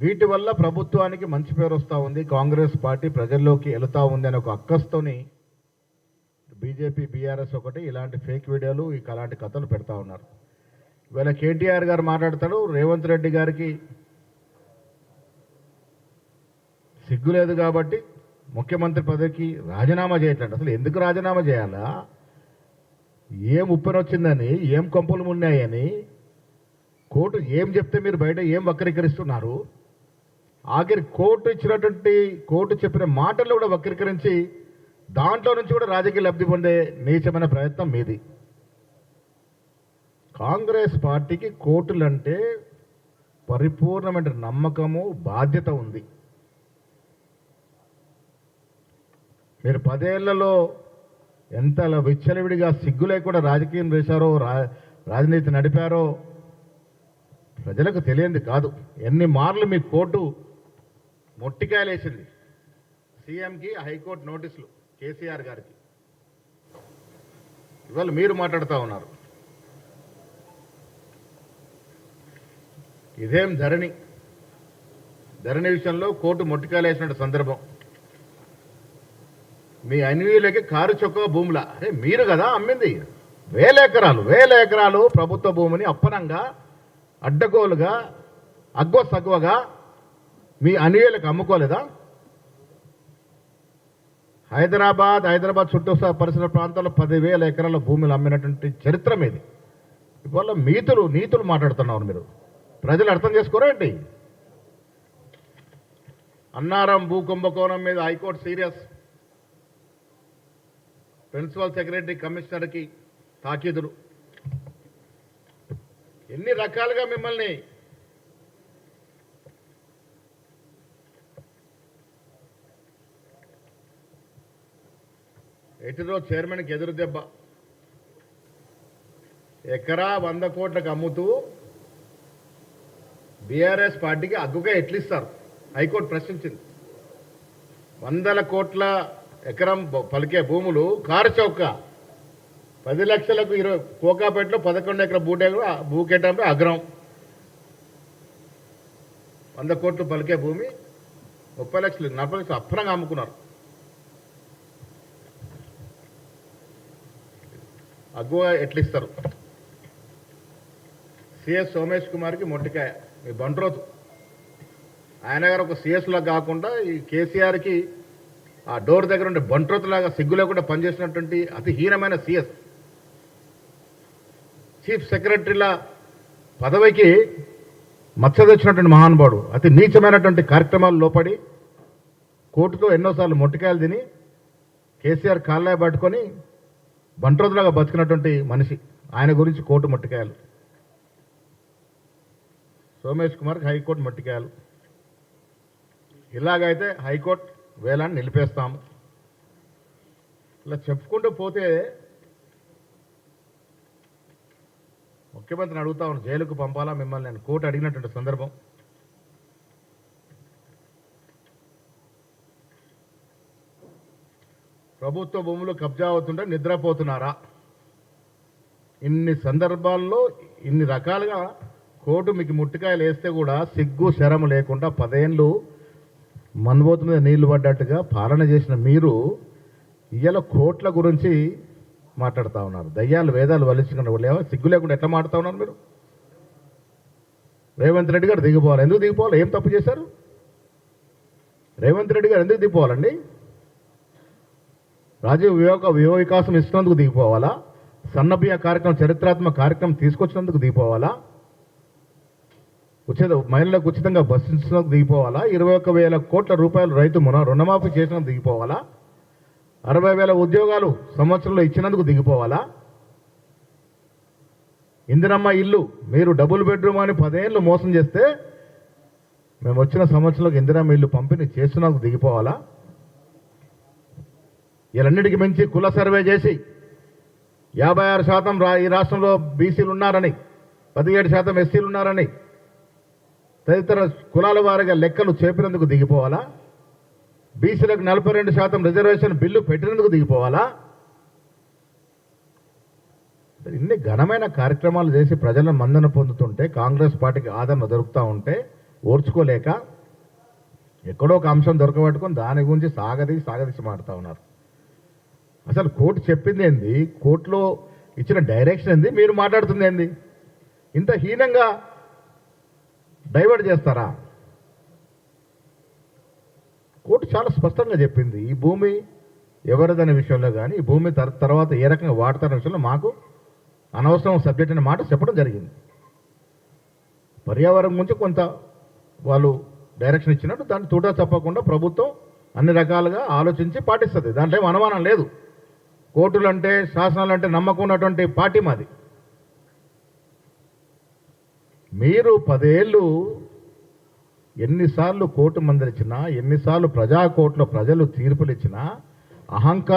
వీటి వల్ల ప్రభుత్వానికి మంచి పేరు వస్తూ ఉంది, కాంగ్రెస్ పార్టీ ప్రజల్లోకి వెళుతూ ఉంది అనే ఒక అక్కస్తోని బీజేపీ బీఆర్ఎస్ ఒకటి ఇలాంటి ఫేక్ వీడియోలు అలాంటి కథలు పెడతా ఉన్నారు. ఇవాళ కేటీఆర్ గారు మాట్లాడతాడు, రేవంత్ రెడ్డి గారికి సిగ్గు లేదు కాబట్టి ముఖ్యమంత్రి పదవికి రాజీనామా చేయట్లేదు. అసలు ఎందుకు రాజీనామా చేయాలా? ఏం ఉప్పెనొచ్చిందని, ఏం కొంపలు మున్నాయని, కోర్టు ఏం చెప్తే మీరు బయట ఏం వక్రీకరిస్తున్నారు? ఆఖరి కోర్టు చెప్పిన మాటల్లో కూడా వక్రీకరించి దాంట్లో నుంచి కూడా రాజకీయ లబ్ధి పొందే నీచమైన ప్రయత్నం మీది. కాంగ్రెస్ పార్టీకి కోర్టులంటే పరిపూర్ణమైన నమ్మకము, బాధ్యత ఉంది. మీరు 10 ఏళ్లలో ఎంత విచ్చలవిడిగా సిగ్గు లేకుండా రాజకీయం చేశారో, రాజనీతి నడిపారో ప్రజలకు తెలియంది కాదు. ఎన్ని మార్లు మీ కోర్టు మొట్టికాయలేసింది. సీఎంకి హైకోర్టు నోటీసులు కేసీఆర్ గారికి. ఇవాళ మీరు మాట్లాడుతూ ఉన్నారు. ఇదేం ధరణి విషయంలో కోర్టు మొట్టికాయలేసిన సందర్భం. మీ అన్వీయులకి కారు చొక్క భూముల, అరే మీరు కదా అమ్మింది. వేల ఎకరాలు ప్రభుత్వ భూమిని అప్పనంగా, అడ్డగోలుగా, అగ్గో సగ్వగా మీ అన్వీయులకు అమ్ముకోలేదా? హైదరాబాద్ చుట్టూ పరిసర ప్రాంతాల్లో 10,000 ఎకరాల భూములు అమ్మినటువంటి చరిత్ర మీది. ఇవాళ నీతులు మాట్లాడుతున్నారు మీరు. ప్రజలు అర్థం చేసుకోరా ఏంటి? అన్నారం భూ కుంభకోణం మీద హైకోర్టు సీరియస్. ప్రిన్సిపల్ సెక్రటరీ, కమిషనర్కి తాకీదులు. ఎన్ని రకాలుగా మిమ్మల్ని ఎటులో చైర్మన్కి ఎదురు దెబ్బ. ఎకరా 100 కోట్లకు అమ్ముతూ బీఆర్ఎస్ పార్టీకి అగ్గుగా ఎట్లిస్తారు? హైకోర్టు ప్రశ్నించింది. 100 కోట్ల ఎకరం పలికే భూములు కారు చౌక 10 లక్షలకు 20 కోకాపేటలో 11 ఎకర భూకేటాంపై అగ్రం. 100 కోట్లు పలికే భూమి 30 లక్షలు 40 లక్షలు అప్పనంగా అమ్ముకున్నారు. అగ్గువ ఎట్లిస్తారు? సిఎస్ సోమేష్ కుమార్కి మొట్టికాయ. మీ బంట్రోతు ఆయన గారు ఒక సిఎస్లా కాకుండా ఈ కేసీఆర్కి ఆ డోర్ దగ్గర ఉండే బంట్రోతులాగా సిగ్గు లేకుండా పనిచేసినటువంటి అతి హీనమైన సిఎస్, చీఫ్ సెక్రటరీల పదవికి మచ్చ తెచ్చినటువంటి మహానుభావుడు అతి నీచమైనటువంటి కార్యక్రమాలు లోపడి కోర్టుతో ఎన్నోసార్లు మొట్టికాయలు తిని కేసీఆర్ కాళ్ళ పట్టుకొని బంట్రోతులాగా బతికినటువంటి మనిషి. ఆయన గురించి కోర్టు మొట్టికాయలు. సోమేష్ కుమార్కి హైకోర్టు మొట్టికాయలు. ఇలాగైతే హైకోర్టు వేలాన్ని నిలిపేస్తాము. ఇలా చెప్పుకుంటూ పోతే ముఖ్యమంత్రిని అడుగుతా ఉన్నాను, జైలుకు పంపాలా మిమ్మల్ని నేను కోర్టు అడిగినటువంటి సందర్భం. ప్రభుత్వ భూములు కబ్జా అవుతుంటే నిద్రపోతున్నారా? ఇన్ని సందర్భాల్లో ఇన్ని రకాలుగా కోర్టు మీకు ముట్టికాయలు వేస్తే కూడా సిగ్గు శరము లేకుండా 10 ఏళ్ళు మన్బోతు మీద నీళ్లు పడ్డట్టుగా పాలన చేసిన మీరు ఇవాళ కోట్ల గురించి మాట్లాడుతూ ఉన్నారు. దయ్యాలు వేదాలు వలించుకున్న వాళ్ళు సిగ్గు లేకుండా ఎట్లా మాట్లాడుతూ ఉన్నారు మీరు? రేవంత్ రెడ్డి గారు దిగిపోవాలి. ఎందుకు దిగిపోవాలి? ఏం తప్పు చేశారు? రేవంత్ రెడ్డి గారు ఎందుకు దిగిపోవాలండి? రాజీవ్ యువ వికాసం ఇస్తున్నందుకు దిగిపోవాలా? సన్నబియ్య కార్యక్రమం, చరిత్రాత్మక కార్యక్రమం తీసుకొచ్చినందుకు దిగిపోవాలా? మహిళలకు ఉచితంగా బస్సు ఇచ్చినందుకు దిగిపోవాలా? 21,000 కోట్ల రూపాయలు రైతు రుణమాఫీ చేసినందుకు దిగిపోవాలా? 60,000 ఉద్యోగాలు సంవత్సరంలో ఇచ్చినందుకు దిగిపోవాలా? ఇందిరమ్మ ఇల్లు మీరు డబుల్ బెడ్రూమ్ అని 10 ఏళ్ళు మోసం చేస్తే మేము వచ్చిన సంవత్సరంలో ఇందిరమ్మ ఇల్లు పంపిణీ చేస్తున్నందుకు దిగిపోవాలా? వీళ్ళన్నిటికీ మించి కుల సర్వే చేసి 56% ఈ రాష్ట్రంలో బీసీలు ఉన్నారని, 17% ఎస్సీలు ఉన్నారని తదితర కులాల వారిగా లెక్కలు చేపినందుకు దిగిపోవాలా? బీసీలకు 42% రిజర్వేషన్ బిల్లు పెట్టినందుకు దిగిపోవాలా? ఇన్ని ఘనమైన కార్యక్రమాలు చేసి ప్రజలను మన్నన పొందుతుంటే, కాంగ్రెస్ పార్టీకి ఆదరణ దొరుకుతూ ఉంటే ఓర్చుకోలేక ఎక్కడో ఒక అంశం దొరకబట్టుకొని దాని గురించి సాగదీసి మాడుతూ ఉన్నారు. అసలు కోర్టు చెప్పింది ఏంది, కోర్టులో ఇచ్చిన డైరెక్షన్ ఏంది, మీరు మాట్లాడుతుంది ఏంది? ఇంత హీనంగా డైవర్ట్ చేస్తారా? కోర్టు చాలా స్పష్టంగా చెప్పింది, ఈ భూమి ఎవరిదనే విషయంలో కానీ ఈ భూమి తర్వాత ఏ రకంగా వాడతారనే విషయంలో మాకు అనవసరం సబ్జెక్ట్ అనే మాట చెప్పడం జరిగింది. పర్యావరణం గురించి కొంత వాళ్ళు డైరెక్షన్ ఇచ్చినట్టు దాన్ని తూటా తప్పకుండా ప్రభుత్వం అన్ని రకాలుగా ఆలోచించి పాటిస్తుంది. దాంట్లో ఏం అనుమానం లేదు. కోర్టులు అంటే శాసనాలు అంటే నమ్మకం ఉన్నటువంటి పార్టీ మాది. మీరు 10 ఏళ్ళు ఎన్నిసార్లు కోర్టు మందలిచ్చినా, ఎన్నిసార్లు ప్రజా కోర్టులో ప్రజలు తీర్పులు ఇచ్చినా అహంకారం